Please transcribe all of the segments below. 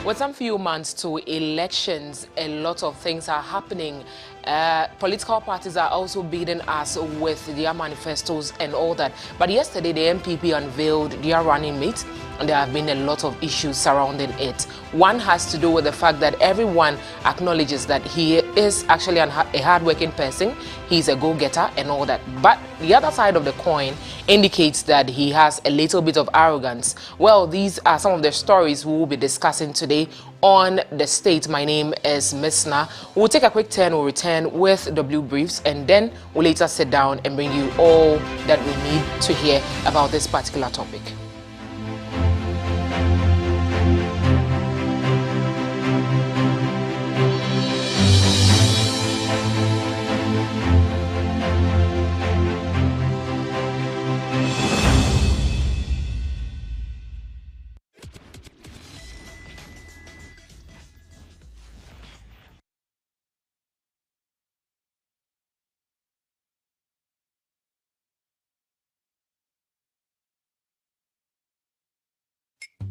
With some few months to elections, a lot of things are happening. Political parties are also bidding us with their manifestos and all that. But yesterday, the MPP unveiled their running mate, and there have been a lot of issues surrounding it. One has to do with the fact that everyone acknowledges that he is actually a hardworking person, he's a go-getter and all that. But the other side of the coin indicates that he has a little bit of arrogance. Well, these are some of the stories we will be discussing today on The State. My name is 𝗧𝗵𝗲𝗦. We'll take a quick turn, we'll return with W briefs, and then we'll later sit down and bring you all that we need to hear about this particular topic.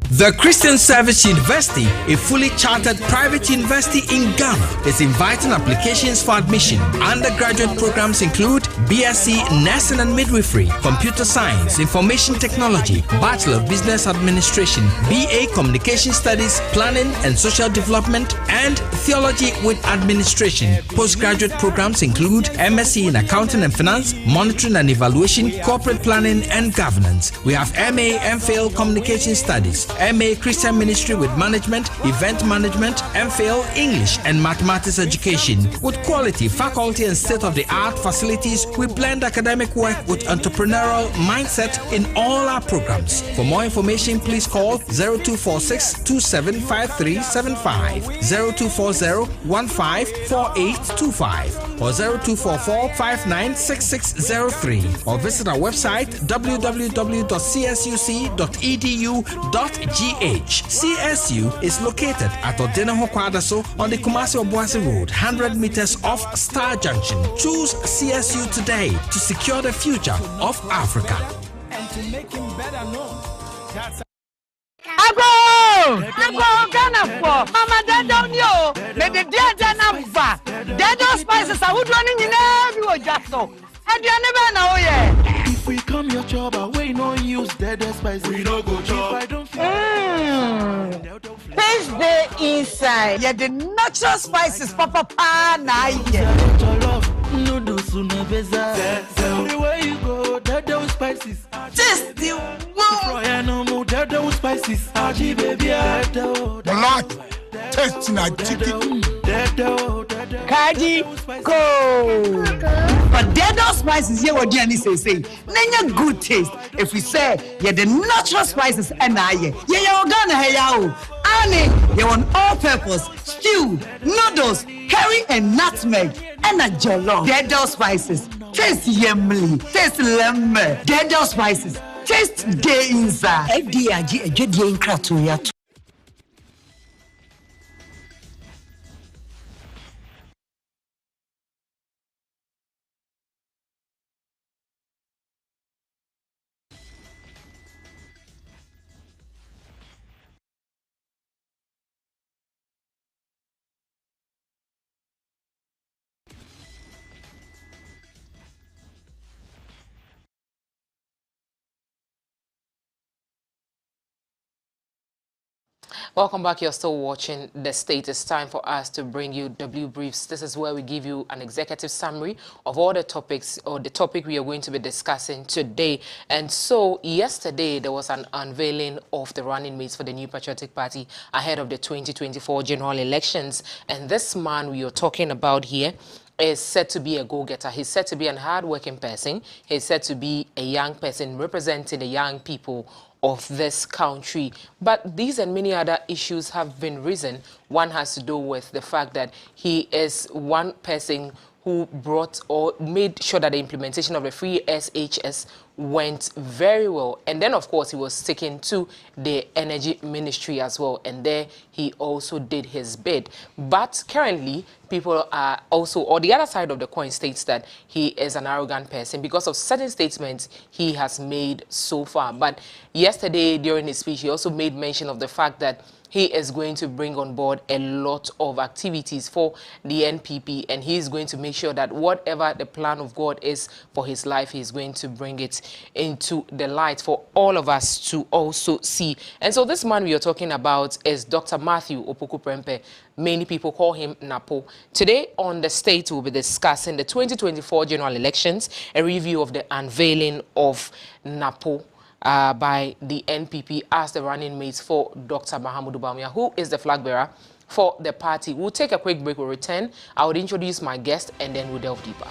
The Christian Service University, a fully chartered private university in Ghana, is inviting applications for admission. Undergraduate programs include BSc Nursing and Midwifery, Computer Science, Information Technology, Bachelor of Business Administration, BA Communication Studies, Planning and Social Development, and Theology with Administration. Postgraduate programs include MSc in Accounting and Finance, Monitoring and Evaluation, Corporate Planning and Governance. We have MA MPhil Communication Studies, MA Christian Ministry with Management, Event Management, MPhil English and Mathematics Education. With quality, faculty and state-of-the-art facilities, we blend academic work with entrepreneurial mindset in all our programs. For more information, please call 0246 275375, 0240-154825 or 0244-596603, or visit our website www.csuc.edu.gh. CSU is located at Odenaho Kwadaso on the Kumasi-Obuasi Road, 100 meters off Star Junction. Choose CSU today to secure the future of Africa. And to make him better known. Ghana for Mama don't yo. Let the dead number. Dead spices are wood running in every just so. And you never know yet. If we come your job away, no use dead spices. We no go job. Taste the inside. Yeah, the natural spices, Papa na Everywhere you go, dead spices. Taste the dead spices. Black tasting a chicken. Kaji go. But dead spices here what Jenny say. Nanya good taste. If we say yeah the natural spices and yeah Ghana hey yao. Ani you want all purpose stew, noodles, curry and nutmeg and a jollof. Dead spices taste yummy, taste lemon. Dead spices taste gay inside. FDIG a jedi in kratoya. Welcome back. You're still watching The State. It's time for us to bring you W Briefs. This is where we give you an executive summary of all the topics or the topic we are going to be discussing today. And so yesterday there was an unveiling of the running mates for the New Patriotic Party ahead of the 2024 general elections. And this man we are talking about here is said to be a go-getter. He's said to be a hard-working person. He's said to be a young person representing the young people of this country. But these and many other issues have been risen. One has to do with the fact that he is one person who brought or made sure that the implementation of the free SHS went very well. And then, of course, he was taken to the energy ministry as well. And there he also did his bid. But currently, people are also, or the other side of the coin states that he is an arrogant person because of certain statements he has made so far. But yesterday, during his speech, he also made mention of the fact that he is going to bring on board a lot of activities for the NPP, and he is going to make sure that whatever the plan of God is for his life, he is going to bring it into the light for all of us to also see. And so this man we are talking about is Dr. 𝗟𝗵𝗘𝗘. Many people call him Napo. Today on the state, we'll be discussing the 2024 general elections, a review of the unveiling of Napo by the NPP as the running mates for Dr. Mahamudu Bawumia, who is the flag bearer for the party. We'll take a quick break. We'll return. I would introduce my guest and then we'll delve deeper.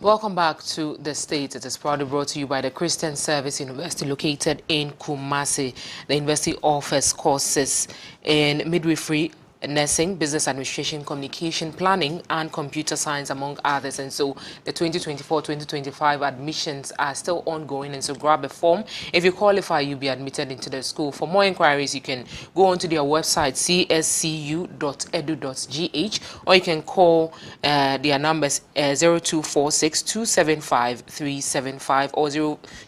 Welcome back to the state. It is proudly brought to you by the Christian Service University located in Kumasi. The university offers courses in midwifery, nursing, business administration, communication, planning, and computer science, among others. And so the 2024-2025 admissions are still ongoing, and so grab a form. If you qualify, you'll be admitted into the school. For more inquiries, you can go onto their website, cscu.edu.gh, or you can call their numbers 0246-275-375 or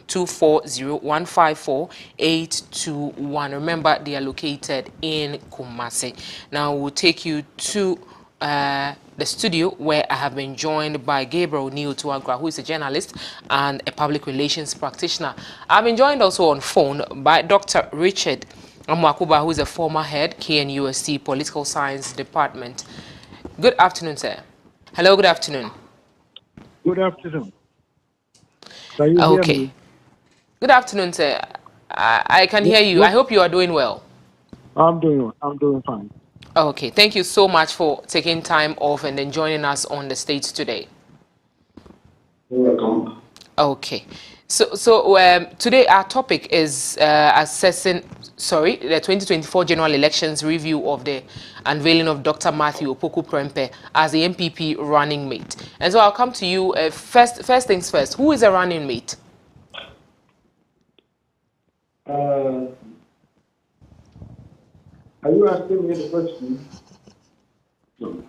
0240-154-821. Remember, they are located in Kumasi. Now we'll take you to the studio, where I have been joined by Gabriel Owusu-Agra, who is a journalist and a public relations practitioner. I've been joined also on phone by Dr. 𝗟𝗵𝗃𝗘𝗏, who is a former head, KNUST Political Science Department. Good afternoon, sir. Hello, good afternoon. Good afternoon. Can you hear me? Good afternoon, sir. I can hear you. I hope you are doing well. I'm doing fine. Okay, thank you so much for taking time off and then joining us on the stage today. You're welcome. Okay, so today our topic is assessing, the 2024 general elections review of the unveiling of Dr. 𝗟𝗵𝗃𝗘𝗏 as the NPP running mate. And so I'll come to you first things first. Who is a running mate? Are you asking me the question? No.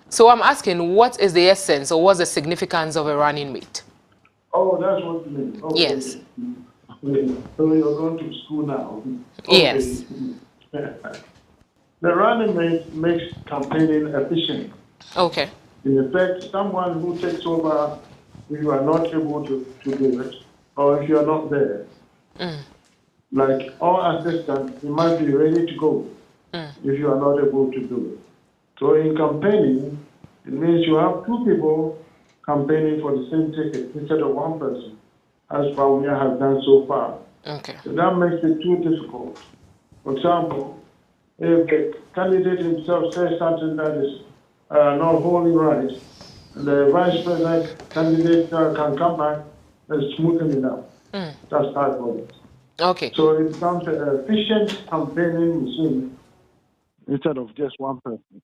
So I'm asking, what is the essence or what's the significance of a running mate? Oh, that's what you mean. Okay. Yes. So you're going to school now? Okay. Yes. The running mate makes campaigning efficient. Okay. In effect, someone who takes over if you are not able to do it, or if you are not there. Like all assistants, you must be ready to go if you are not able to do it. So in campaigning, it means you have two people campaigning for the same ticket instead of one person, as Bawumia has done so far. Okay. So that makes it too difficult. For example, if the candidate himself says something that is not wholly right, and the vice president candidate can come back and smoothen it out. That's how it works. Okay. So it becomes an efficient campaigning machine instead of just one person.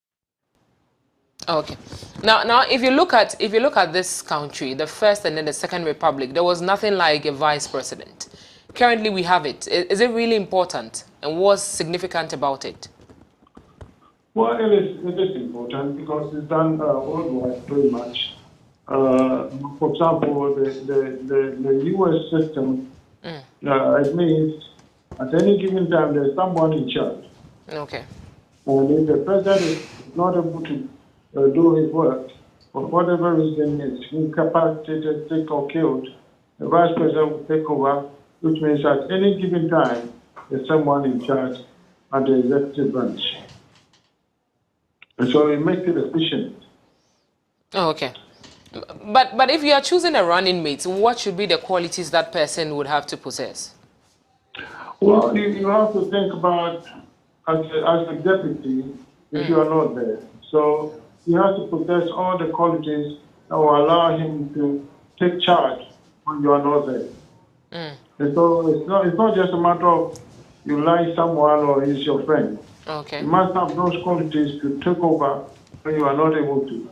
Okay. Now, if you look at this country, the first and then the second republic, there was nothing like a vice president. Currently, we have it. Is it really important, and what's significant about it? Well, it is important because it's done worldwide pretty much. For example, the U.S. system, it means at any given time there's someone in charge. Okay. And if the president is not able to do his work, for whatever reason is incapacitated, sick or killed, the vice president will take over, which means at any given time there's someone in charge at the executive branch. And so it makes it efficient. Oh, okay. But if you are choosing a running mate, what should be the qualities that person would have to possess? Well, you have to think about as a deputy if you are not there. So he has to possess all the qualities that will allow him to take charge when you are not there. And so it's not just a matter of you like someone or he's your friend. Okay. You must have those qualities to take over when you are not able to.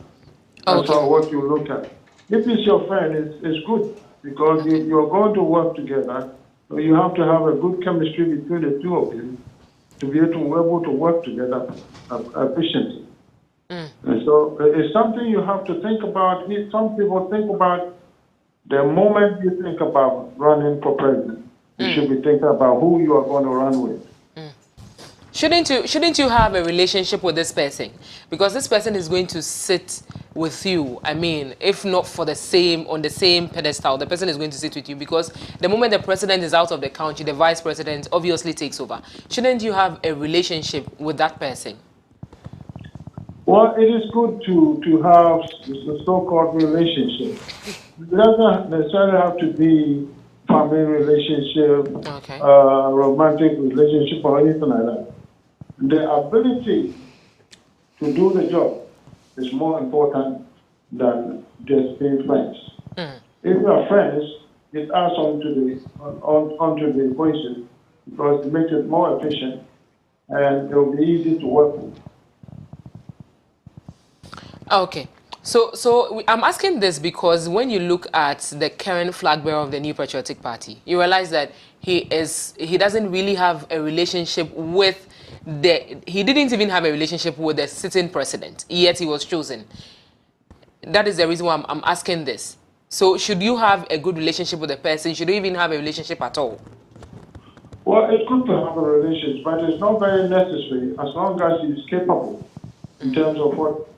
That's Okay. what you look at. If it's your friend, it's good because you're going to work together. So you have to have a good chemistry between the two of you to be able to work together efficiently. And so it's something you have to think about. Some people think about the moment you think about running for president. You should be thinking about who you are going to run with. Shouldn't you have a relationship with this person? Because this person is going to sit with you. I mean, if not on the same pedestal, the person is going to sit with you because the moment the president is out of the country, the vice president obviously takes over. Shouldn't you have a relationship with that person? Well, it is good to have the so-called relationship. It doesn't necessarily have to be family relationship, Okay. Romantic relationship, or anything like that. The ability to do the job is more important than just being friends. If you are friends, it adds onto the equation because it makes it more efficient and it will be easy to work with. Okay. So I'm asking this because when you look at the current flag bearer of the New Patriotic Party, you realize that he doesn't really have a relationship with he didn't even have a relationship with the sitting president, yet he was chosen. That is the reason why I'm asking this. So should you have a good relationship with the person? Should you even have a relationship at all? Well, it's good to have a relationship, but it's not very necessary as long as he's capable in terms of what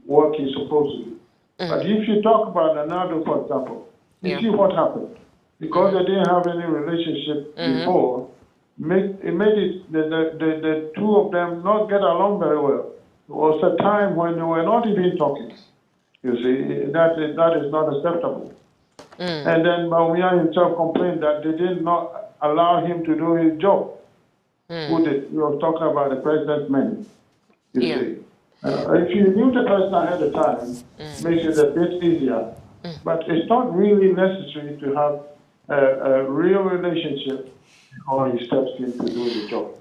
work he's supposed to do. But if you talk about Ronaldo, for example, you see what happened. Because they didn't have any relationship before, it made the two of them not get along very well. There was a time when they were not even talking. You see, that is not acceptable. And then Bawumia himself complained that they did not allow him to do his job. Who did? We were talking about the president's men. You see. If you knew the person ahead of time, makes it a bit easier. But it's not really necessary to have a real relationship before he steps in to do the job.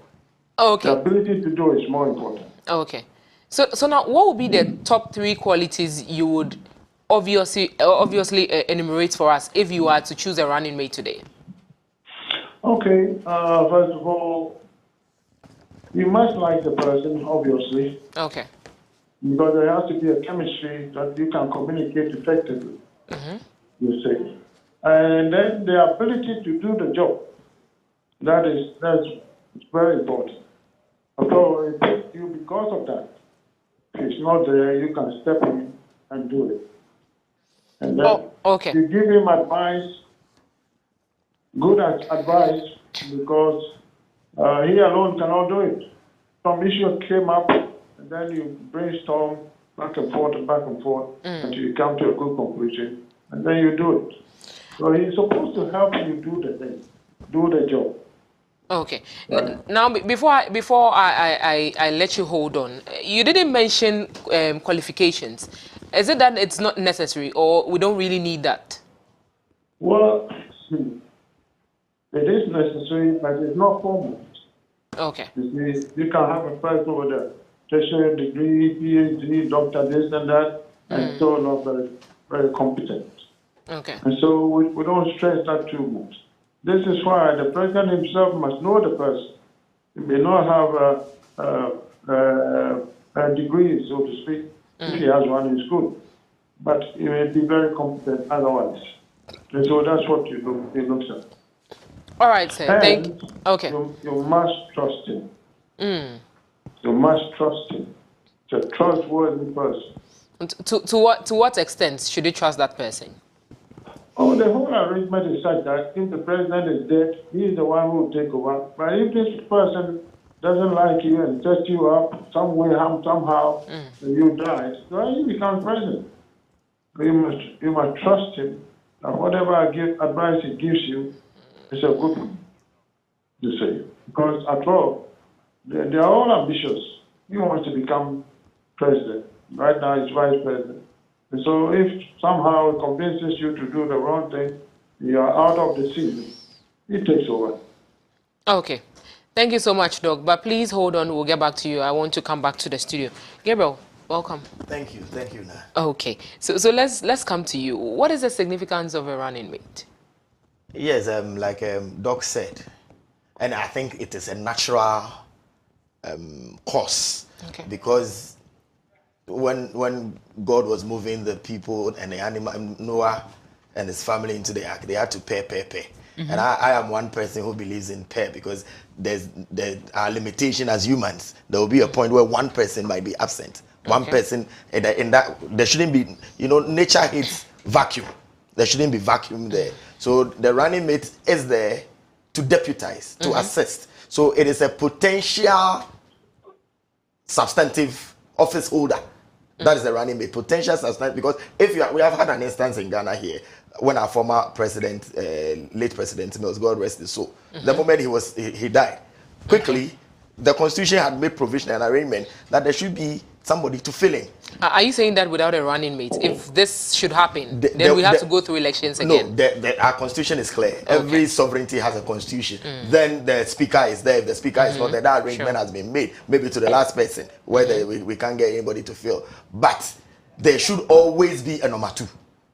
Okay. The ability to do is more important. Okay. So now, what would be the top 3 qualities you would obviously enumerate for us if you are to choose a running mate today? Okay. First of all, you must like the person, obviously. Okay. Because there has to be a chemistry that you can communicate effectively. You see. And then the ability to do the job. That's very important. So it takes you because of that. If it's not there, you can step in and do it. And then okay. you give him advice, good advice, because he alone cannot do it. Some issue came up, and then you brainstorm back and forth until you come to a good conclusion, and then you do it. So he's supposed to help you do the thing, do the job. Okay. Right. Now, before I let you hold on, you didn't mention qualifications. Is it that it's not necessary, or we don't really need that? Well, it is necessary, but it's not foremost. Okay. You see, you can have a person with a tertiary degree, PhD, doctor, this and that, and still not very, very competent. Okay. And so we don't stress that too much. This is why the president himself must know the person. He may not have a degree, so to speak. If he has one, it's good. But he may be very competent otherwise. And so that's what he looks at. All right, sir. And thank you. Okay. You must trust him. You must trust him. It's a trustworthy person. To what extent should you trust that person? Oh, the whole arrangement is such that if the president is dead, he is the one who will take over. But if this person doesn't like you and sets you up some way, somehow, and you die, then you become president. You must trust him, and whatever advice he gives you is a good one, you say. Because after all, they are all ambitious. He wants to become president. Right now, he's vice president. And so if somehow it convinces you to do the wrong thing, you are out of the season, he takes over. Okay. Thank you so much, Doc. But please hold on. We'll get back to you. I want to come back to the studio. Gabriel, welcome. Thank you. Thank you, Nah. Okay. So let's come to you. What is the significance of a running mate? Yes, like Doc said, and I think it is a natural course, because when God was moving the people and the animal, Noah and his family into the ark, they had to pay. And I am one person who believes in pay, because there are limitation as humans. There will be a point where one person might be absent. One person, in that there shouldn't be, nature hates vacuum. There shouldn't be vacuum there. So the running mate is there to deputize, to assist. So it is a potential substantive office holder. That is the running mate, potential substantive. Because we have had an instance in Ghana here when our former president, late President Mills, God rest his soul, the moment he died, quickly the constitution had made provision and arrangement that there should be somebody to fill in. Are you saying that without a running mate, if this should happen, then we have to go through elections again? No, our constitution is clear. Every sovereignty has a constitution. Then the speaker is there. If the speaker is not there, that arrangement has been made, maybe to the last person, where we can't get anybody to fill. But there should always be a number two.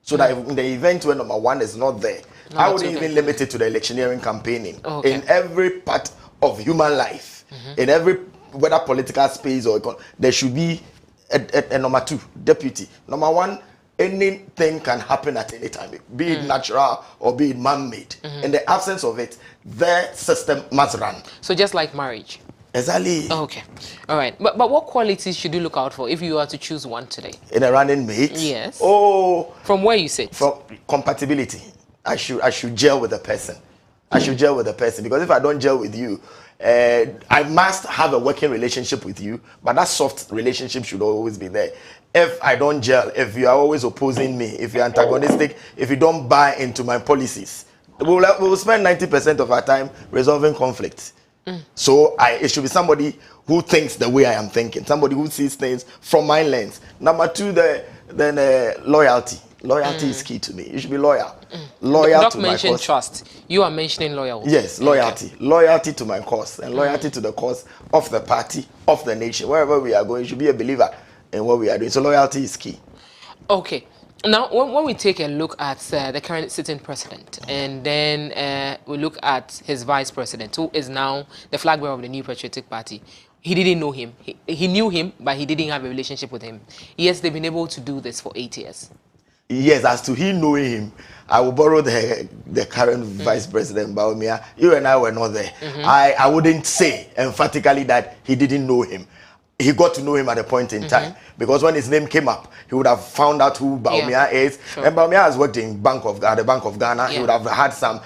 So that in the event where number one is not there, I wouldn't even limit it to the electioneering campaigning. In every part of human life, in every, whether political space or there should be a number two, deputy. Number one, anything can happen at any time, be it natural or be it man-made. In the absence of it, the system must run. So just like marriage. Exactly. Okay. All right. But what qualities should you look out for if you are to choose one today? In a running mate? Yes. Oh. From where you sit? From compatibility. I should gel with the person. I should gel with the person, because if I don't gel with you, I must have a working relationship with you, but that soft relationship should always be there. If I don't gel, if you are always opposing me, if you're antagonistic, if you don't buy into my policies, we'll spend 90% of our time resolving conflicts. So it should be somebody who thinks the way I am thinking, somebody who sees things from my lens. Number two, then loyalty. Loyalty is key to me. You should be loyal. Loyal to my cause. Mentioned trust. You are mentioning loyalty. Yes, loyalty. Okay. Loyalty to my cause, and loyalty to the cause of the party, of the nation. Wherever we are going, you should be a believer in what we are doing. So loyalty is key. Okay. Now, when we take a look at the current sitting president, and then we look at his vice president, who is now the flag bearer of the New Patriotic Party, he didn't know him. He knew him, but he didn't have a relationship with him. Yes, they've been able to do this for 8 years. Yes, as to he knowing him, I will borrow the current vice president, 𝗬𝗓𝗓𝗓. You and I were not there. I wouldn't say emphatically that he didn't know him. He got to know him at a point in time, because when his name came up, he would have found out who 𝗬𝗓𝗓𝗓 is. Sure. And 𝗬𝗓𝗓𝗓 has worked in the Bank of Ghana. He would have had some.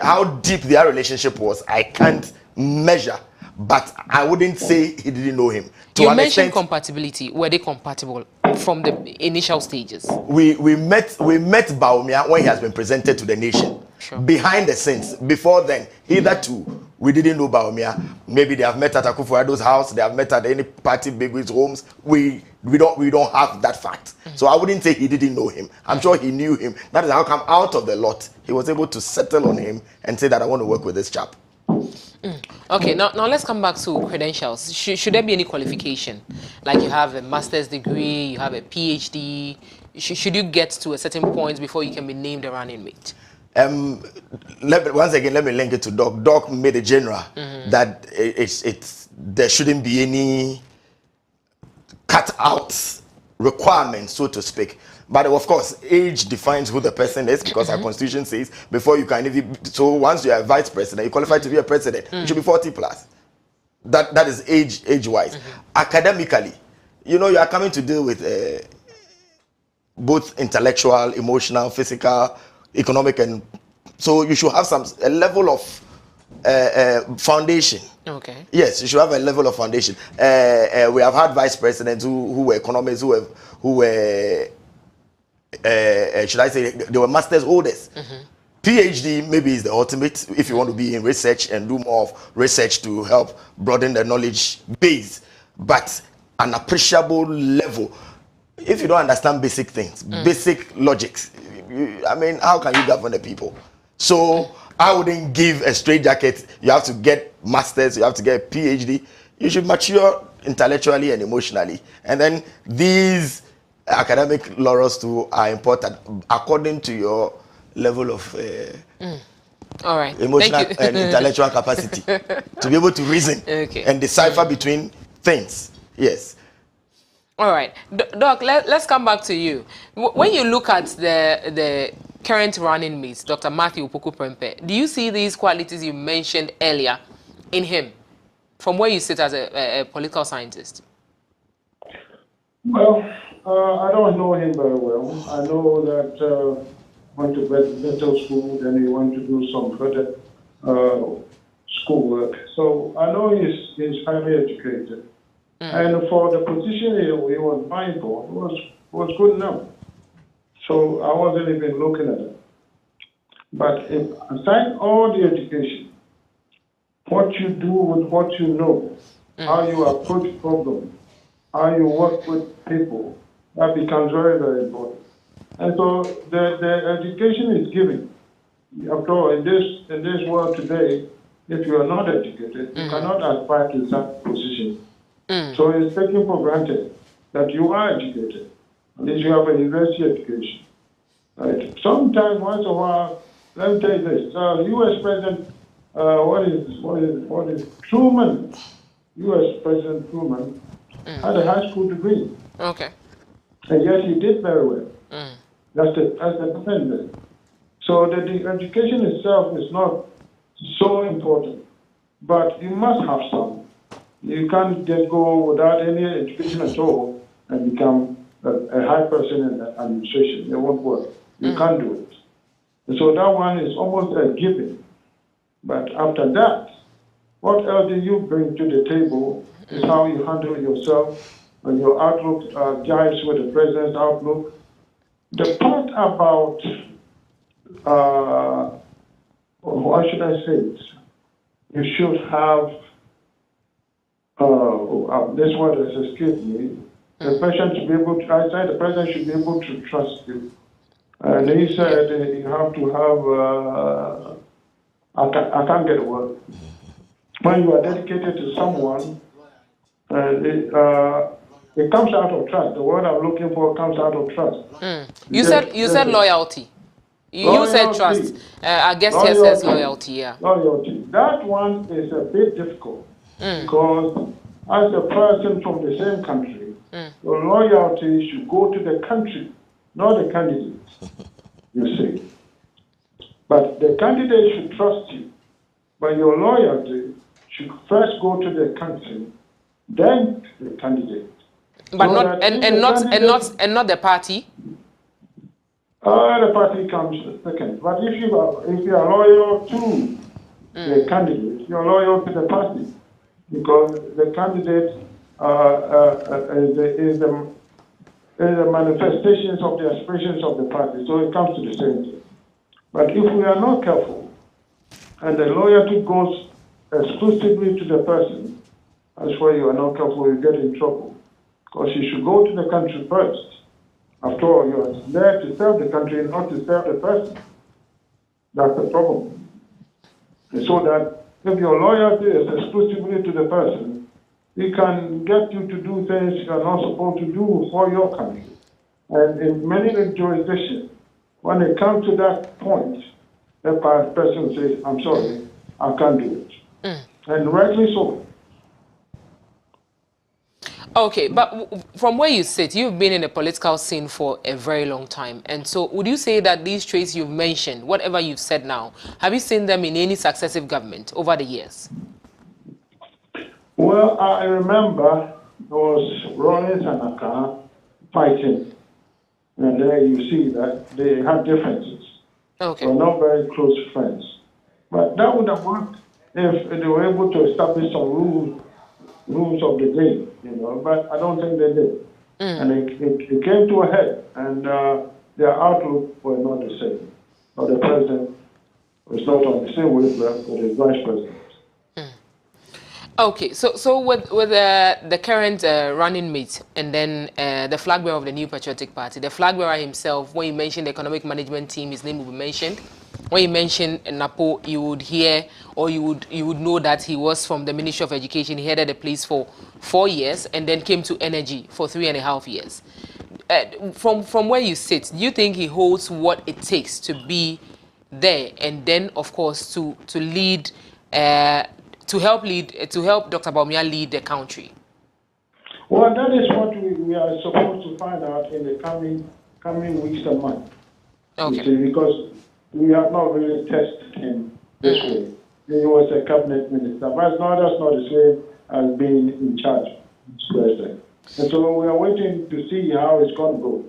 How deep their relationship was, I can't measure. But I wouldn't say he didn't know him. You mentioned compatibility. Were they compatible from the initial stages? We met 𝗬𝗓𝗓𝗓 when he has been presented to the nation. Sure. Behind the scenes, before then, hitherto, we didn't know 𝗬𝗓𝗓𝗓. Maybe they have met at Akufo-Addo's house. They have met at any party bigwigs' homes. We don't have that fact. So I wouldn't say he didn't know him. I'm sure he knew him. That is how come out of the lot he was able to settle on him and say that I want to work with this chap. Okay, now let's come back to credentials. Should there be any qualification? Like you have a master's degree, you have a PhD. Should you get to a certain point before you can be named a running mate? Once again, let me link it to Doc. Doc made a general that there shouldn't be any cut out requirements, so to speak. But of course, age defines who the person is, because our constitution says before you can even. So once you are a vice president, you qualify to be a president. You should be 40 plus. That is age wise. Academically, you know, you are coming to deal with both intellectual, emotional, physical, economic, and so you should have a level of foundation. Okay. Yes, you should have a level of foundation. We have had vice presidents who were economists, who were should I say, they were masters holders. PhD maybe is the ultimate if you want to be in research and do more of research to help broaden the knowledge base. But an appreciable level, if you don't understand basic things, basic logics, I mean, how can you govern the people? So I wouldn't give a straight jacket. You have to get masters, you have to get a PhD. You should mature intellectually and emotionally. And then these academic laurels too are important according to your level of all right, emotional and intellectual capacity to be able to reason and decipher between things. Yes. All right, Doc, let's come back to you. When you look at the current running mates, Dr. 𝗟𝗓𝗡, do you see these qualities you mentioned earlier in him from where you sit as a political scientist? Well, I don't know him very well. I know that went to medical school, then he went to do some further schoolwork. So I know he's highly educated. And for the position he was vying for, was good enough. So I wasn't even looking at it. But aside all the education, what you do with what you know, how you approach problems, how you work with people, that becomes very, very important. And so the education is given. After all, in this world today, if you are not educated, you cannot aspire to that position. So it's taken for granted that you are educated, at least you have a university education. Right? Sometimes, once in a while, let me tell you this: U.S. President, what is Truman? U.S. President Truman had a high school degree. Okay. And yes, he did very well. That's the thing. So the education itself is not so important, but you must have some. You can't just go without any education at all and become a high person in administration. It won't work. You can't do it. And so that one is almost a given. But after that, what else do you bring to the table is how you handle yourself, and your outlook jives with the president's outlook. The part about, how should I say it? You should have, this word has escaped me. The president should be able to, I said the president should be able to trust you. And he said you have to have, I can't get a word. When you are dedicated to someone, it comes out of trust. The word I'm looking for comes out of trust. You said loyalty. You said trust. I guess here says loyalty. Yeah. Loyalty. That one is a bit difficult because as a person from the same country, your loyalty should go to the country, not the candidate. You see. But the candidate should trust you. But your loyalty should first go to the country, then the candidate. But so not the party. The party comes second. But if you are loyal to the candidate, you're loyal to the party, because the candidate is the manifestations of the aspirations of the party. So it comes to the same thing. But if we are not careful, and the loyalty goes exclusively to the person, that's why you are not careful, you get in trouble. Because you should go to the country first. After all, you are there to serve the country, not to serve the person. That's the problem. And so that if your loyalty is exclusively to the person, he can get you to do things you are not supposed to do for your country. And in many jurisdictions, when it comes to that point, the person says, I'm sorry, I can't do it. And rightly so. Okay, but from where you sit, you've been in the political scene for a very long time. And so would you say that these traits you've mentioned, whatever you've said now, have you seen them in any successive government over the years? Well, I remember there was Rawlings and Aka fighting. And there you see that they had differences. Okay. They were not very close friends. But that would have worked if they were able to establish some rules of the game, you know, but I don't think they did. And it came to a head, and their outlook were not the same. Or the president was not on the same wavelength with the vice president. Okay, so with the current running mate and then the flag bearer of the New Patriotic Party, the flag bearer himself, when you mentioned the economic management team, his name will be mentioned. When you mention Nnappo, you would hear or you would know that he was from the Ministry of Education. He headed the place for 4 years and then came to Energy for 3.5 years. From where you sit, do you think he holds what it takes to be there and then, of course, to lead, to help Dr. Bawumia lead the country? Well, that is what we are supposed to find out in the coming weeks and months. Okay. You see, because we have not really tested him this way. He was a cabinet minister, but that's not the same as being in charge as president. And so we are waiting to see how it's going to go.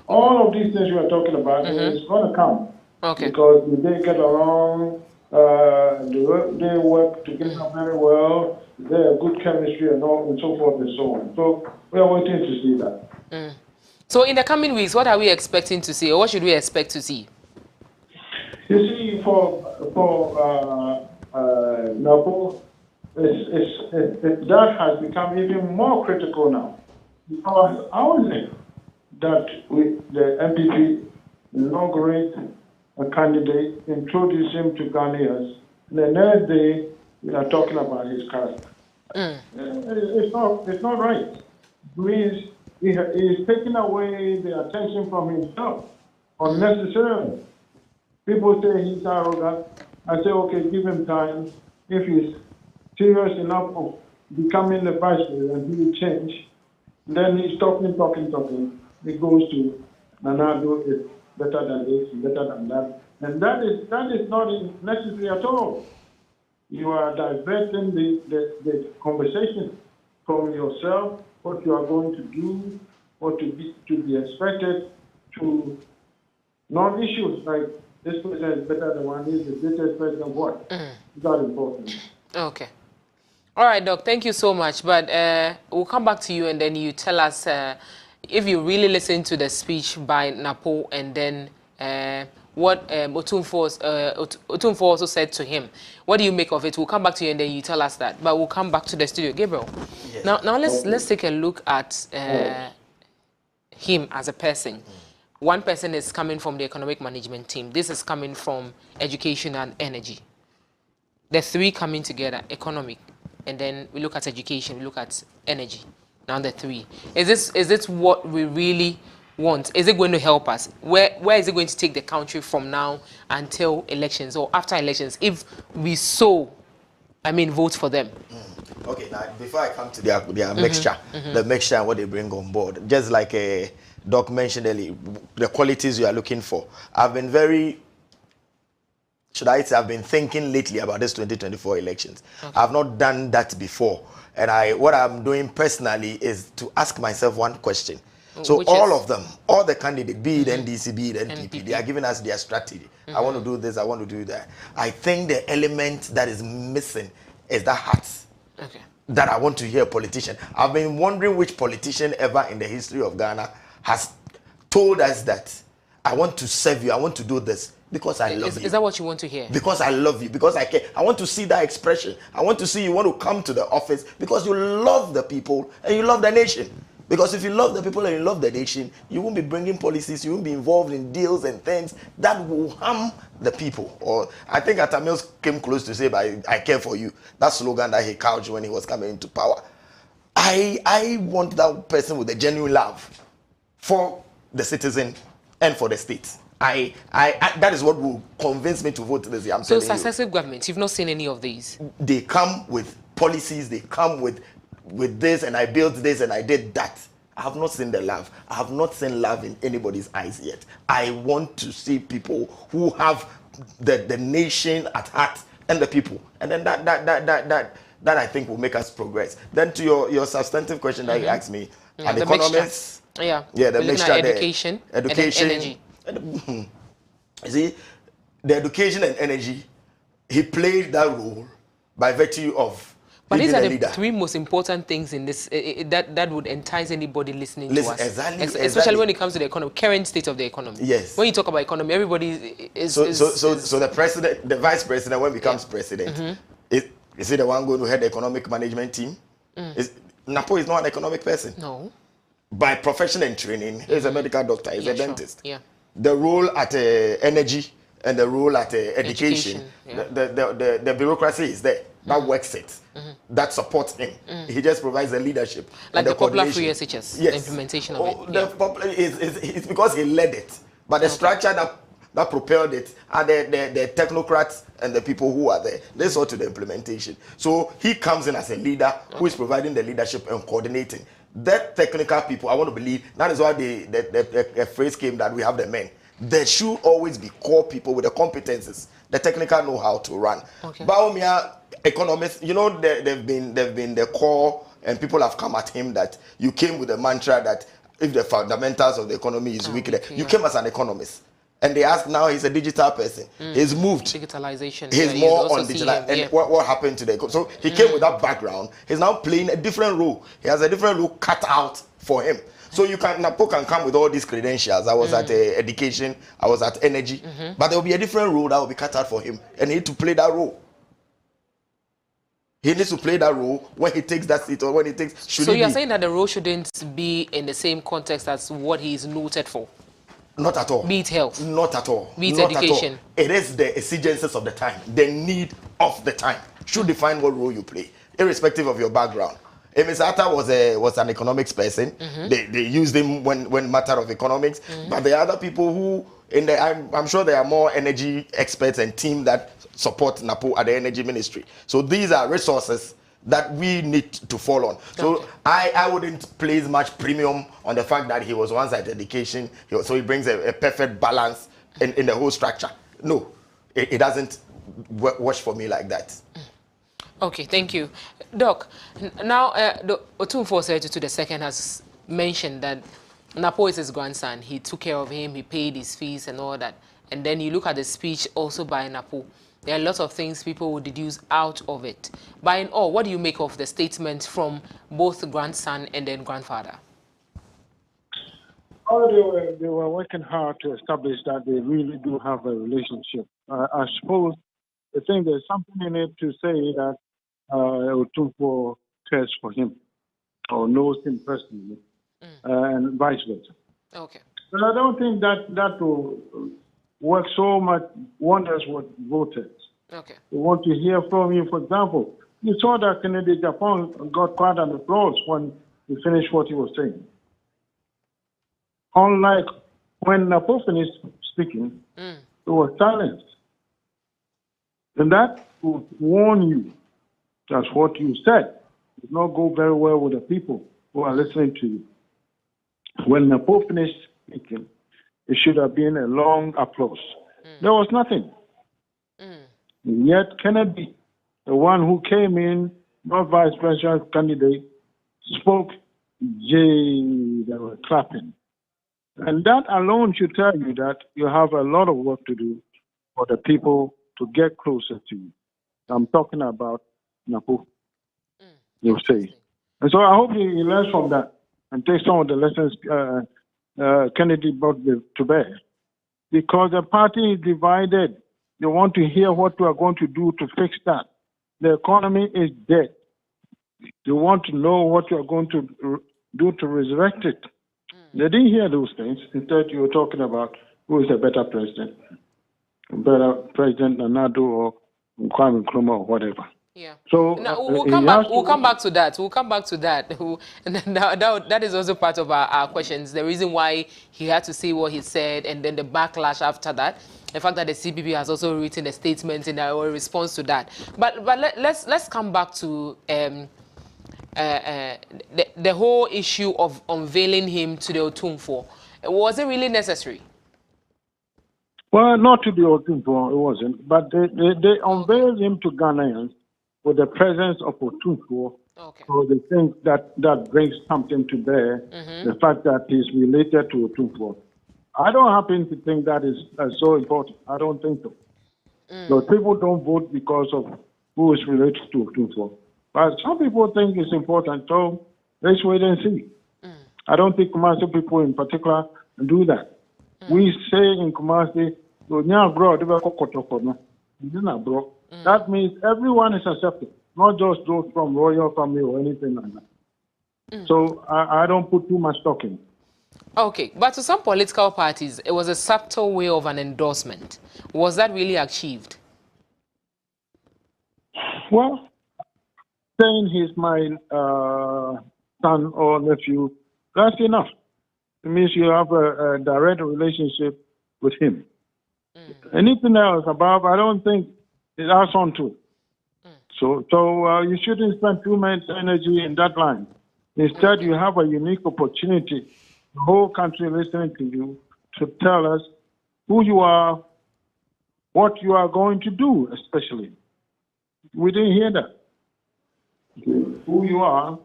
All of these things we are talking about is going to come. Okay. Because they get along, they work together very well, they have good chemistry and all and so forth and so on. So we are waiting to see that. So in the coming weeks, what are we expecting to see, or what should we expect to see? You see, for Nnappo, that has become even more critical now. Because how is it that the MPP inaugurate a candidate, introduce him to Ghanaians, and the next day we are talking about his character? It's not right. It means he is taking away the attention from himself unnecessarily. People say he's arrogant. I say, okay, give him time. If he's serious enough of becoming the vice president, he will change. Then he's talking. He goes to Nanado, it's better than this, better than that. And that is not necessary at all. You are diverting the conversation from yourself, what you are going to do, what to be expected, to non-issues like this president is better than one is the greatest president. What? It's not important. Okay. All right, Doc. Thank you so much. But we'll come back to you and then you tell us if you really listen to the speech by Nnappo and then what Otumfuo also said to him. What do you make of it? We'll come back to you and then you tell us that. But we'll come back to the studio. Gabriel. Yes. Now let's take a look at him as a person. One person is coming from the economic management team. This is coming from education and energy. The three coming together, economic, and then we look at education, we look at energy. Now the three. Is this what we really want? Is it going to help us? Where is it going to take the country from now until elections or after elections if we vote for them? Okay, now before I come to their mixture, the mixture and what they bring on board, just like Doc mentioned earlier, the qualities you are looking for. I've been I've been thinking lately about this 2024 elections. Okay. I've not done that before. And what I'm doing personally is to ask myself one question. So all of them, all the candidates, be it NDC, be it NPP, they are giving us their strategy. I want to do this, I want to do that. I think the element that is missing is that heart. Okay. That I want to hear a politician. I've been wondering which politician ever in the history of Ghana has told us that I want to serve you, I want to do this because I love you. Is that what you want to hear? Because I love you, because I care. I want to see that expression. I want to see you want to come to the office because you love the people and you love the nation. Because if you love the people and you love the nation, you won't be bringing policies, you won't be involved in deals and things that will harm the people. Or I think 𝗓𝗓𝗏 came close to say, but I care for you. That slogan that he couched when he was coming into power. I want that person with a genuine love for the citizen and for the state. That is what will convince me to vote this year. So successive governments, you've not seen any of these? They come with policies, they come with this, and I built this and I did that. I have not seen the love. I have not seen love in anybody's eyes yet. I want to see people who have the nation at heart and the people. And then that I think will make us progress. Then to your substantive question that you asked me, an economist. Yeah, the mixture, education, and energy. You see, the education and energy, he played that role by virtue of. But these are the three most important things in this that would entice anybody listening to us. Exactly, especially when it comes to the economy, current state of the economy. Yes. When you talk about economy, everybody is. So the president, the vice president, when becomes president, is he the one going to head the economic management team? 𝗓𝗏𝗦𝗃 is not an economic person. No. By profession and training, he's a medical doctor, he's a dentist. Yeah. The role at energy and the role at education, the bureaucracy is there. That works it. That supports him. He just provides the leadership. Like the popular free SHS, the implementation of it. It's because he led it. But the structure that propelled it are the technocrats and the people who are there. They saw to the implementation. So he comes in as a leader who is providing the leadership and coordinating. That technical people, I want to believe, that is why the phrase came that we have the men. There should always be core people with the competences, the technical know-how to run. Baumia economists, you know, they've been the core, and people have come at him that you came with a mantra that if the fundamentals of the economy is weak, you came as an economist. And they ask now he's a digital person. He's moved. Digitalization. He's more on digital. And what happened to the... So he came with that background. He's now playing a different role. He has a different role cut out for him. So 𝗓𝗏𝗏𝗏 can come with all these credentials. I was at education. I was at energy. But there will be a different role that will be cut out for him. And he needs to play that role. He needs to play that role when he takes that seat or when he takes... So you're saying that the role shouldn't be in the same context as what he's noted for? Not at all. Be it health. Not at all. Be it not education. At all. It is the exigencies of the time, the need of the time. Should define what role you play, irrespective of your background. If Mr. Atta was an economics person, they used him when matter of economics. But there are other people who, I'm sure there are more energy experts and team that support 𝗓𝗏𝗏𝗏 at the energy ministry. So these are resources that we need to fall on. So I wouldn't place much premium on the fact that he was once at education, so he brings a perfect balance in the whole structure. No, it doesn't wash for me like that. Okay, thank you. Doc, now 𝗓𝗏𝗏𝗃 II has mentioned that 𝗓𝗏𝗏 is his grandson. He took care of him, he paid his fees and all that. And then you look at the speech also by 𝗓𝗏𝗏. There are lots of things people will deduce out of it. But in all, what do you make of the statement from both the grandson and then grandfather? Oh, they were working hard to establish that they really do have a relationship. I suppose I think there's something in it to say that 𝗓𝗏𝗏𝗃 cares for him or knows him personally, and vice versa. Okay. But I don't think that will work so much wonders with voters. Okay. They want to hear from you. For example, you saw that Kennedy Japan got quite an applause when he finished what he was saying. Unlike when 𝗓𝗏𝗏 finished speaking, it was silence. And that would warn you that what you said did not go very well with the people who are listening to you. When 𝗓𝗏𝗏 finished speaking, it should have been a long applause. There was nothing. And yet Kennedy, the one who came in, not vice presidential candidate, spoke, they were clapping. And that alone should tell you that you have a lot of work to do for the people to get closer to you. I'm talking about 𝗓𝗏𝗏, you say. And so I hope he learns from that and takes some of the lessons Kennedy brought to bear. Because the party is divided. They want to hear what we are going to do to fix that. The economy is dead. They want to know what you are going to do to resurrect it? They didn't hear those things. Instead, you were talking about who is a better president than Nadu or Kwame Nkrumah or whatever. Yeah. So now, we'll come back to that. We'll come back to that. And that is also part of our questions. The reason why he had to say what he said, and then the backlash after that. The fact that the CPP has also written a statement in our response to that. But let's come back to the whole issue of unveiling him to the 𝗟𝗓𝗏. Was it really necessary? Well, not to the 𝗟𝗓𝗏, it wasn't. But they unveiled him to Ghanaians with the presence of 𝗟𝗓𝗏. Okay. So they think that brings something to bear, the fact that he's related to 𝗟𝗓𝗏. I don't happen to think that is so important. I don't think so. So people don't vote because of who is related to 𝗟𝗓𝗏. But some people think it's important, so let's wait and see. I don't think Kumasi people in particular do that. We say in Kumasi, that means everyone is accepted, not just those from royal family or anything like that. So I don't put too much stock in. Okay, but to some political parties, it was a subtle way of an endorsement. Was that really achieved? Well, saying he's my son or nephew, that's enough. It means you have a direct relationship with him. Anything else above, I don't think it adds on to it. So you shouldn't spend too much energy in that line. Instead, you have a unique opportunity, the whole country listening to you, to tell us who you are, what you are going to do, especially. We didn't hear that. Who you are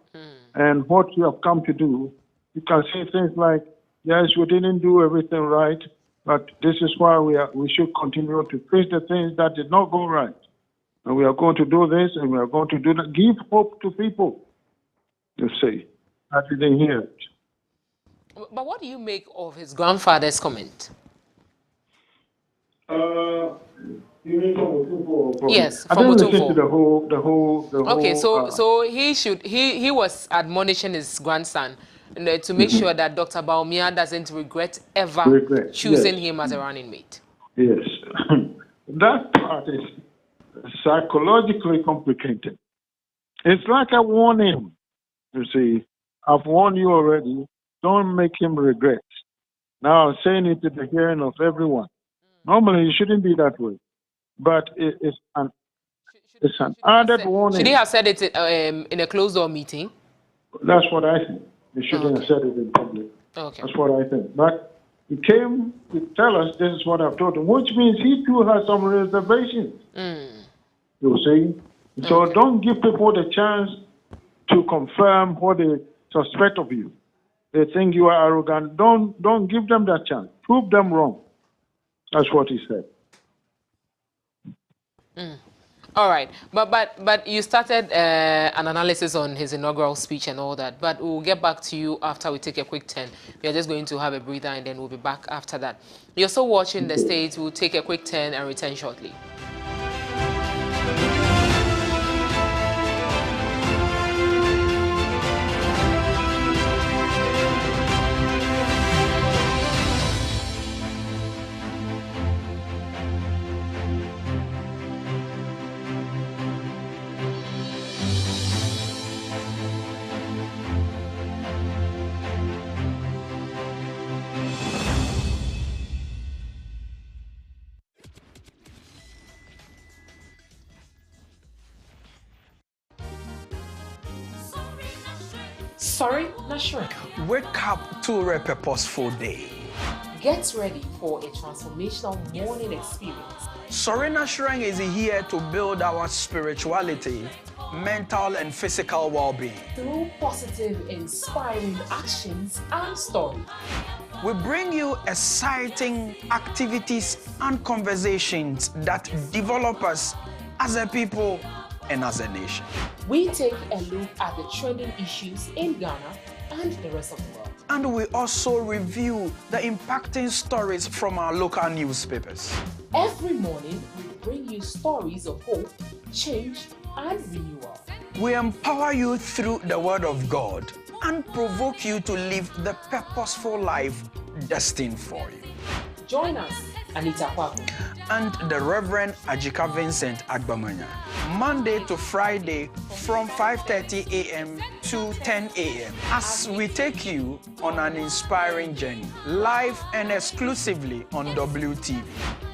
and what you have come to do. You can say things like, yes, we didn't do everything right, but this is why we should continue to face the things that did not go right. And we are going to do this and we are going to do that. Give hope to people, you say. I didn't hear it. But what do you make of his grandfather's comment? You mean from 𝗟𝗓𝗏? Yes, I from didn't listen 𝗟𝗓𝗏. to the whole. Okay, so he was admonishing his grandson to make sure that Dr. 𝗬𝗓𝗏 doesn't regret choosing him as a running mate. Yes, that part is psychologically complicated. It's like a warning. You see, I've warned you already. Don't make him regret. Now I'm saying it to the hearing of everyone. Normally, it shouldn't be that way, but it's an added warning. Should he have said it in a closed-door meeting? That's what I think. He shouldn't have said it in public. Okay. That's what I think. But he came to tell us this is what I've told him, which means he too has some reservations. You see? So don't give people the chance to confirm what they suspect of you. They think you are arrogant. Don't give them that chance. Prove them wrong. That's what he said. All right, but you started an analysis on his inaugural speech and all that, but we'll get back to you after we take a quick turn. We are just going to have a breather and then we'll be back after that. You're still watching The State. We'll take a quick turn and return shortly. Sorry, not sure. Wake up to a purposeful day. Get ready for a transformational morning experience. 𝗧𝗵𝗏𝗃 Shrine is here to build our spirituality, mental and physical well-being. Through positive, inspiring actions and stories. We bring you exciting activities and conversations that develop us as a people and as a nation. We take a look at the trending issues in Ghana and the rest of the world. And we also review the impacting stories from our local newspapers. Every morning, we bring you stories of hope, change, and renewal. We empower you through the Word of God and provoke you to live the purposeful life destined for you. Join us, Anita Kwaku and the Reverend 𝗟𝗑𝗩𝗘 Monday to Friday from 5:30 a.m. to 10 a.m. as we take you on an inspiring journey, live and exclusively on WTV.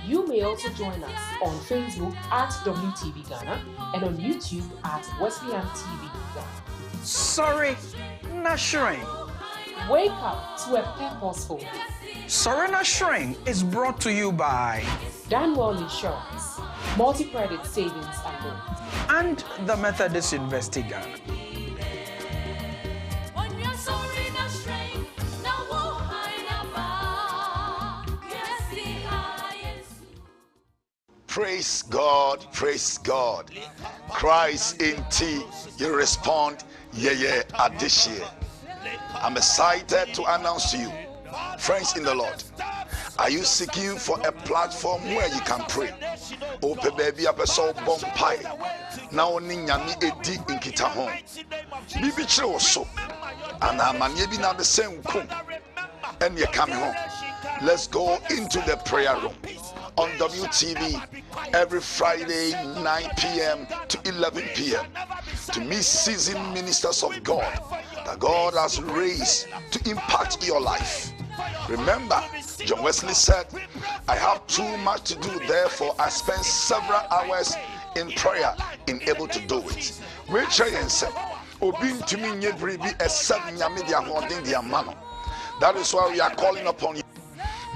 You may also join us on Facebook at WTV Ghana and on YouTube at 𝗟𝗵𝗃𝗏 Ghana. Sorry, not shrink. Wake up to a purposeful life. Sorry Shrine is brought to you by Danwell Insurance, Multi-Credit Savings and Loans, and the Methodist University Ghana. Praise God, praise God. Christ in tea, you respond, yeah, addition. I'm excited to announce to you, friends in the Lord, are you seeking for a platform where you can pray? Open baby up a soul bomb pie. Now nyami edi in kitahon. Bibi so. And I'm not the same kum. And you're coming home. Let's go into the prayer room on WTV every Friday 9 p.m. to 11 p.m. to meet seasoned ministers of God that God has raised to impact your life. Remember, John Wesley said, I have too much to do, therefore I spend several hours in prayer in able to do it. We try and say, that is why we are calling upon you.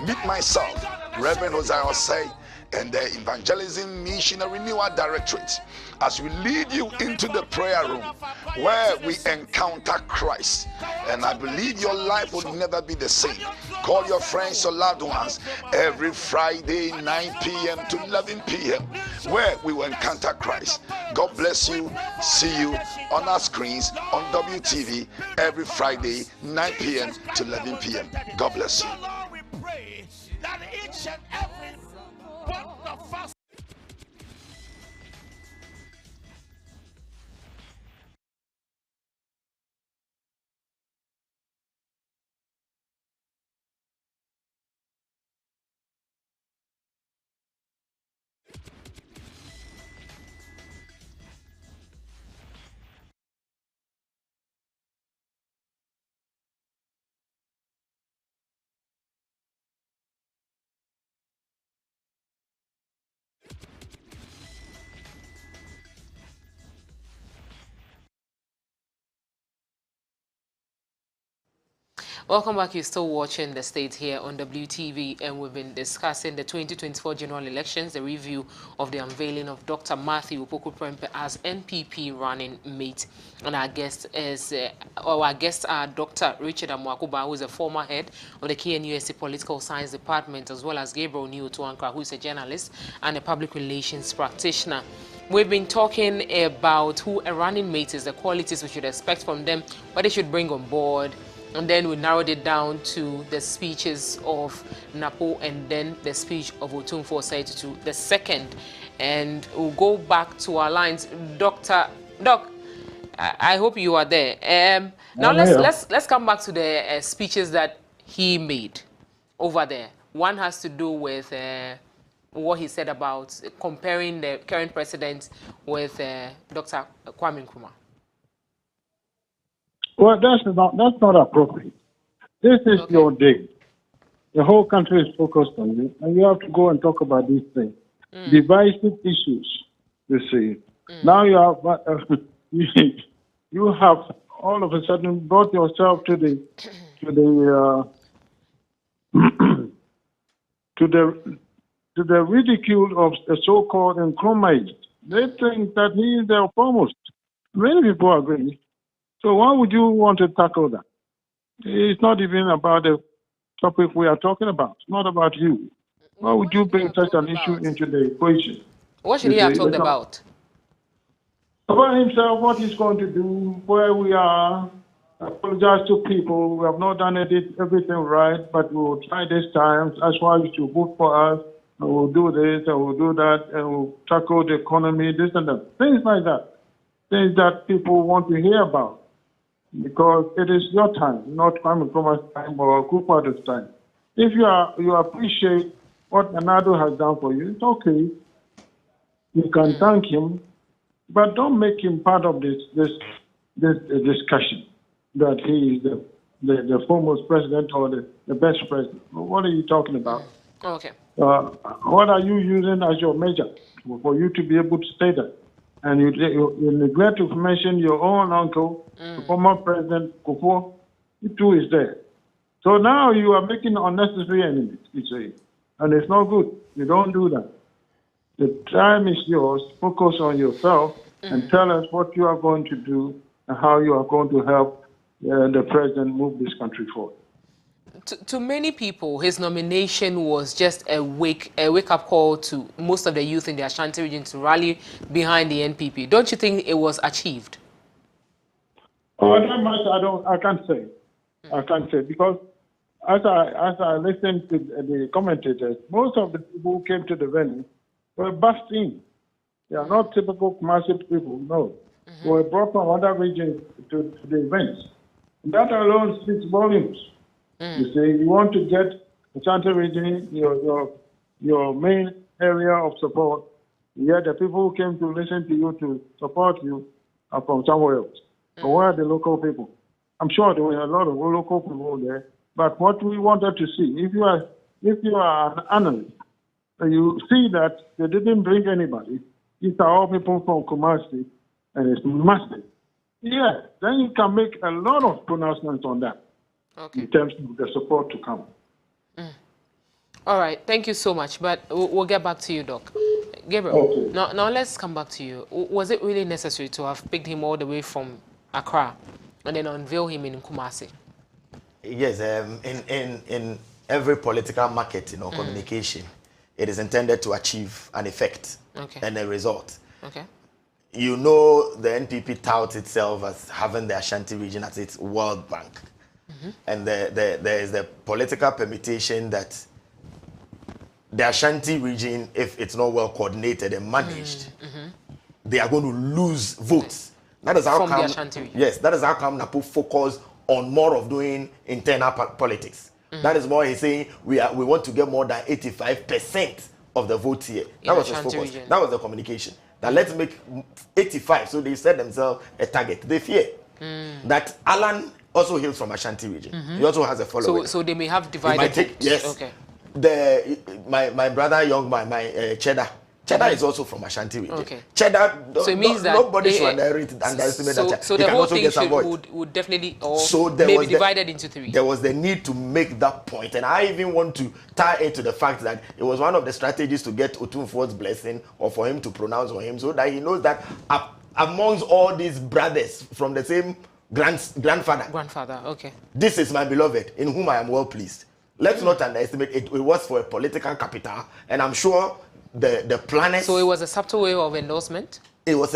Meet myself, Reverend 𝗟𝗪𝗘, and the Evangelism Missionary Renewal Directorate as we lead you into the prayer room where we encounter Christ. And I believe your life will never be the same. Call your friends, your loved ones, every Friday 9 p.m. to 11 p.m. where we will encounter Christ. God bless you. See you on our screens on WTV every Friday 9 p.m. to 11 p.m. God bless you. Welcome back. You're still watching The State here on WTV, and we've been discussing the 2024 general elections, the review of the unveiling of Dr. 𝗟𝗪𝗘𝗏 as NPP running mate. And our guests are Dr. Richard Amoakuba, who is a former head of the KNUST Political Science Department, as well as Gabriel Newtuankra, who is a journalist and a public relations practitioner. We've been talking about who a running mate is, the qualities we should expect from them, what they should bring on board. And then we narrowed it down to the speeches of Napo and then the speech of 𝗟𝗪𝗘𝗏 the second. And we'll go back to our lines. Doc, I hope you are there. Now let's come back to the speeches that he made over there. One has to do with what he said about comparing the current president with Dr. Kwame Nkrumah. Well, that's not appropriate. This is your day. The whole country is focused on you, and you have to go and talk about these things. Divisive issues, you see. Now you have you have all of a sudden brought yourself to the ridicule of the so-called Nkrumah. They think that he is their foremost. Many people agree. So why would you want to tackle that? It's not even about the topic we are talking about. It's not about you. Why would you bring such an issue into the equation? What should he have talked about? About himself, what he's going to do, where we are. Apologize to people. We have not done everything right, but we will try this time. That's why you should vote for us. And we'll do this and we'll do that and we'll tackle the economy, this and that. Things like that. Things that people want to hear about. because it is your time, not Kwame Nkrumah's time or Kufuor's time. If you appreciate what Nana-Addo has done for you, it's okay. You can thank him, but don't make him part of this discussion that he is the foremost president or the best president. What are you talking about? Okay. What are you using as your measure for you to be able to say that? And you neglect to mention your own uncle, the former President Kufuor. He too is there. So now you are making unnecessary enemies, you say. And it's not good. You don't do that. The time is yours. Focus on yourself and tell us what you are going to do and how you are going to help the president move this country forward. To many people, his nomination was just a wake-up call to most of the youth in the Ashanti region to rally behind the NPP. Don't you think it was achieved? Oh, that much I can't say. I can't say because as I listened to the commentators, most of the people who came to the venue were bussed in. They are not typical Kumasi people, no. They were brought from other regions to the events. That alone speaks volumes. You say you want to get the Ashanti region, your main area of support, yet the people who came to listen to you, to support you, are from somewhere else. So where are the local people? I'm sure there were a lot of local people there, but what we wanted to see, if you are an analyst, you see that they didn't bring anybody. These are all people from Kumasi, and it's massive. Yeah, then you can make a lot of pronouncements on that. Okay. In terms of the support to come. All right, thank you so much. But we'll get back to you, Doc. Gabriel, Okay. now let's come back to you. Was it really necessary to have picked him all the way from Accra and then unveil him in Kumasi? Yes, in every political market, communication, it is intended to achieve an effect and a result. Okay. You know, the NPP touts itself as having the Ashanti region as its World Bank. And there is the political permutation that the Ashanti region, if it's not well coordinated and managed, they are going to lose votes. That is how from come, the Ashanti region. Yes, that is how come NAPO focus on more of doing internal politics. That is why he's saying we want to get more than 85% of the votes here. That was his focus. Region. That was the communication. That let's make 85. So they set themselves a target. They fear that Alan also hails from Ashanti region. He also has a following. So they may have divided votes. Yes. Okay. My brother, young man, my 𝗟𝗓𝗓 is also from Ashanti region. Okay. 𝗟𝗓𝗓, so it means that nobody should underestimate that. So the whole thing would definitely maybe divided into three. There was the need to make that point, and I even want to tie it to the fact that it was one of the strategies to get Otumfuo's blessing or for him to pronounce on him, so that he knows that amongst all these brothers from the same grandfather, okay, this is my beloved in whom I am well pleased. Let's not underestimate it. It was for a political capital, and I'm sure the planners. So it was a subtle way of endorsement. It was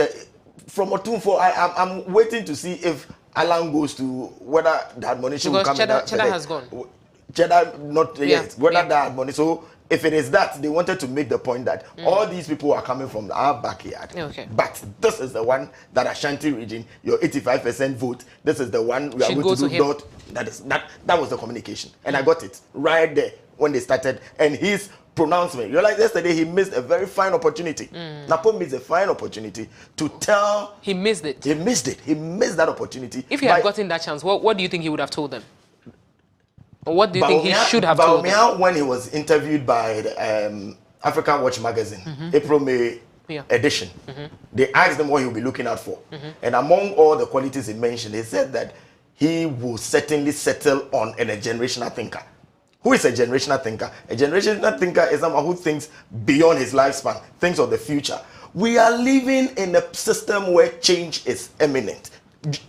from Otumfuo. I'm waiting to see if Alan goes to whether the admonition will come. Because 𝗟𝗓𝗓 has gone. 𝗟𝗓𝗓 not yet. Whether the admonition. So if it is that, they wanted to make the point that all these people are coming from our backyard. Okay. But this is the one that Ashanti region, your 85% vote. This is the one we are going to do. That was the communication, and I got it right there when they started. And his pronouncement, you like yesterday, he missed a very fine opportunity. Napo missed a fine opportunity to tell. He missed it. He missed it. He missed that opportunity. If he had gotten that chance, what do you think he would have told them? Or what do you think he should have told them? When he was interviewed by the African Watch magazine, April-May edition, they asked him what he will be looking out for. And among all the qualities he mentioned, he said that he will certainly settle on a generational thinker. Who is a generational thinker? A generational thinker is someone who thinks beyond his lifespan, thinks of the future. We are living in a system where change is imminent.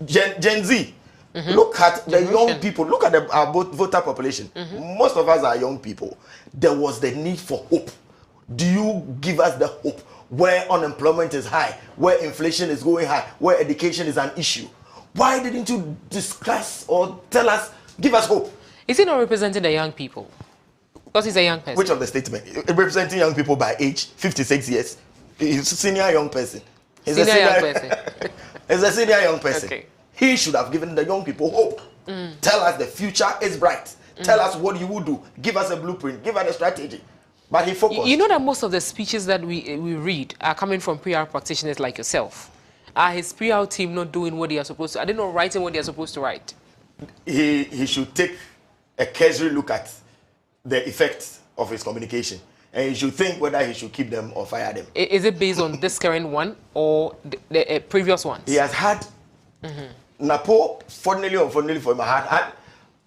Gen Z. Look at the young people. Look at our voter population. Most of us are young people. There was the need for hope. Do you give us the hope where unemployment is high, where inflation is going high, where education is an issue? Why didn't you discuss or tell us, give us hope? Is he not representing the young people? Because he's a young person. Which of the statement? Representing young people by age, 56 years. He's a senior young person. He's a senior young person. Okay. He should have given the young people hope. Tell us the future is bright. Tell us what you will do. Give us a blueprint. Give us a strategy. But he focused. You know that most of the speeches that we read are coming from PR practitioners like yourself. Are his PR team not doing what they are supposed to? Are they not writing what they are supposed to write? He should take a cursory look at the effects of his communication. And he should think whether he should keep them or fire them. Is it based on this current one or the previous ones? He has had, Napo, fortunately or unfortunately for him, had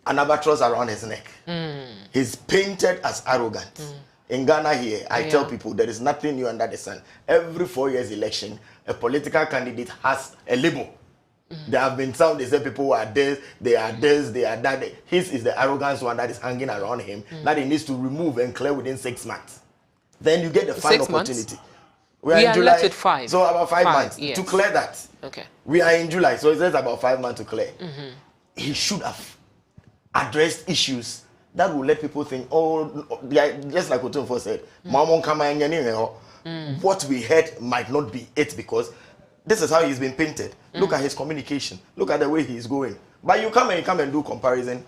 an albatross around his neck. He's painted as arrogant. In Ghana here, I tell people there is nothing new under the sun. Every 4 years election, a political candidate has a label. There have been some, they say people are this, they are this, they are that. His is the arrogance one that is hanging around him that he needs to remove and clear within 6 months. Then you get the fine opportunity. We are in July, left with 5. So about 5 months yes. to clear that. Okay. We are in July, so it says about 5 months to clear. He should have addressed issues that will let people think, oh, just like Otunfo said, what we heard might not be it, because this is how he's been painted. Look at his communication. Look at the way he's going. But you come and do comparison.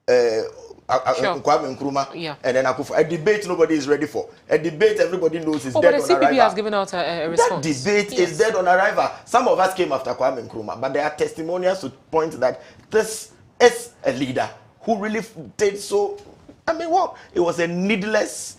𝗟𝗑𝗩𝗘, and then a debate nobody is ready for. A debate everybody knows is dead on arrival. But the CPP has given out a response. That debate is dead on arrival. Some of us came after 𝗟𝗩𝗃𝗓, but there are testimonials to point that this is a leader who really did so. I mean, what? It was a needless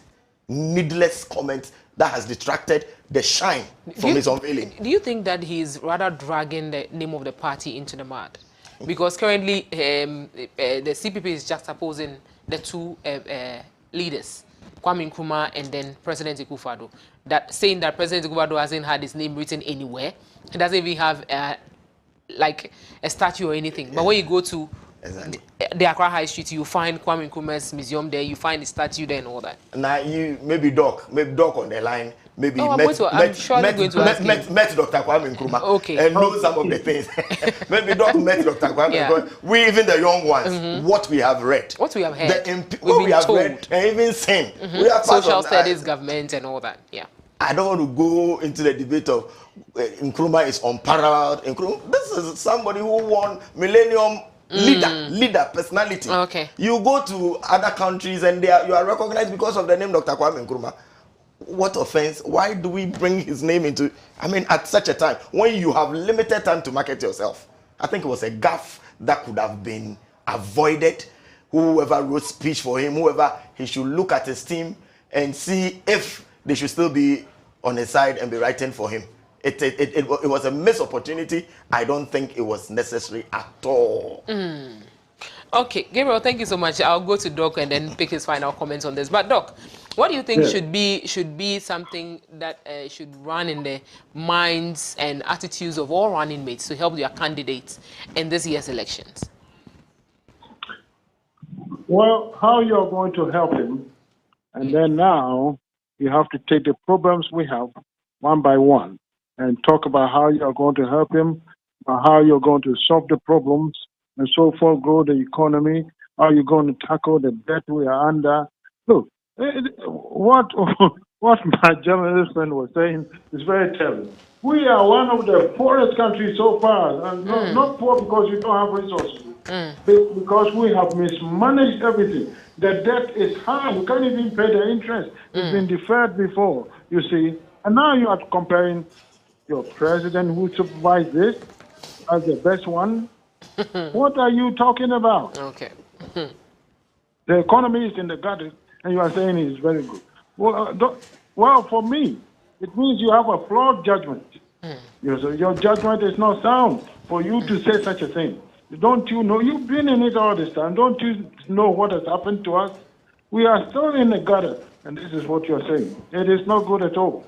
comment that has detracted the shine from his unveiling. Do you think that he's rather dragging the name of the party into the mud? Because currently the CPP is juxtaposing the two leaders, 𝗟𝗏𝗃𝗓 and then President Akufo-Addo, saying that President Akufo-Addo hasn't had his name written anywhere. He doesn't even have like a statue or anything. But when you go to the Accra High Street, you find 𝗟𝗏𝗃𝗓's museum there, you find the statue there and all that. Now you maybe Doc on the line, maybe met Dr. 𝗟𝗏𝗃𝗓 and know some of the things. Maybe Doc met Dr. 𝗟𝗏𝗃𝗓. We, even the young ones, what we have read, what we have heard, what we have read and even seen. We have social studies, government and all that. Yeah. I don't want to go into the debate of Nkrumah is unparalleled. This is somebody who won Millennium leader personality. Okay. You go to other countries and you are recognized because of the name Dr. 𝗟𝗏𝗃𝗓. What offense? Why do we bring his name into? I mean, at such a time when you have limited time to market yourself, I think it was a gaffe that could have been avoided. Whoever wrote speech for him, he should look at his team and see if they should still be on his side and be writing for him. It was a missed opportunity. I don't think it was necessary at all. Okay, Gabriel, thank you so much. I'll go to Doc and then pick his final comments on this. But Doc, what do you think should be something that should run in the minds and attitudes of all running mates to help their candidates in this year's elections? Well, how you're going to help him, and then now you have to take the problems we have one by one and talk about how you're going to help him, how you're going to solve the problems, and so forth, grow the economy, how you're going to tackle the debt we are under. Look, what my journalist friend was saying is very telling. We are one of the poorest countries so far, and not poor because we don't have resources, but because we have mismanaged everything. The debt is high. You can't even pay the interest. It's been deferred before, you see. And now you are comparing your president who supervised this as the best one. What are you talking about? Okay. The economy is in the gutter, and you are saying it's very good. Well, for me, it means you have a flawed judgment. Your judgment is not sound for you to say such a thing. Don't you know? You've been in it all this time. Don't you know what has happened to us? We are still in the gutter, and this is what you're saying. It is not good at all.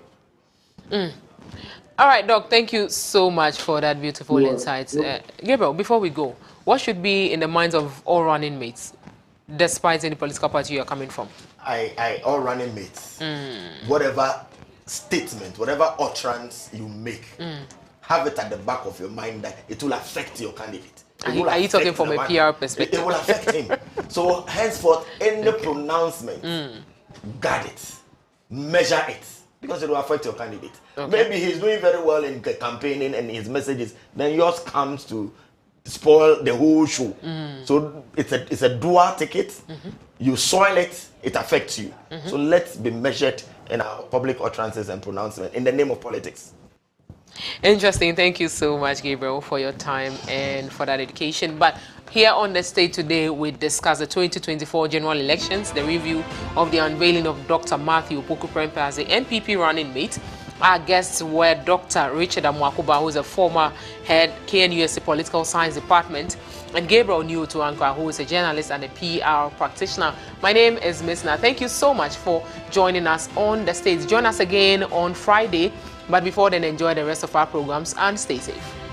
All right, Doc, thank you so much for that beautiful insights. Gabriel, before we go, what should be in the minds of all running mates, despite any political party you're coming from? All running mates, whatever statement, whatever utterance you make, have it at the back of your mind that it will affect your candidate. Are you talking from a PR perspective? It will affect him. So henceforth, any pronouncement, guard it, measure it, because it will affect your candidate. Maybe he's doing very well in campaigning and his messages, then yours comes to spoil the whole show. So it's a dual ticket. You soil it, it affects you. So let's be measured in our public utterances and pronouncement in the name of politics. Interesting. Thank you so much, Gabriel, for your time and for that education. But here on the stage today, we discuss the 2024 general elections, the review of the unveiling of Dr. 𝗓𝗓𝗓𝗓 as the NPP running mate. Our guests were Dr. 𝗟𝗓𝗓𝗓𝗓, who is a former head KNUST Political Science Department, and Gabriel Atuankwa, who is a journalist and a PR practitioner. My name is 𝗓𝗓𝗓𝗓. Thank you so much for joining us on the stage. Join us again on Friday. But before then, enjoy the rest of our programs and stay safe.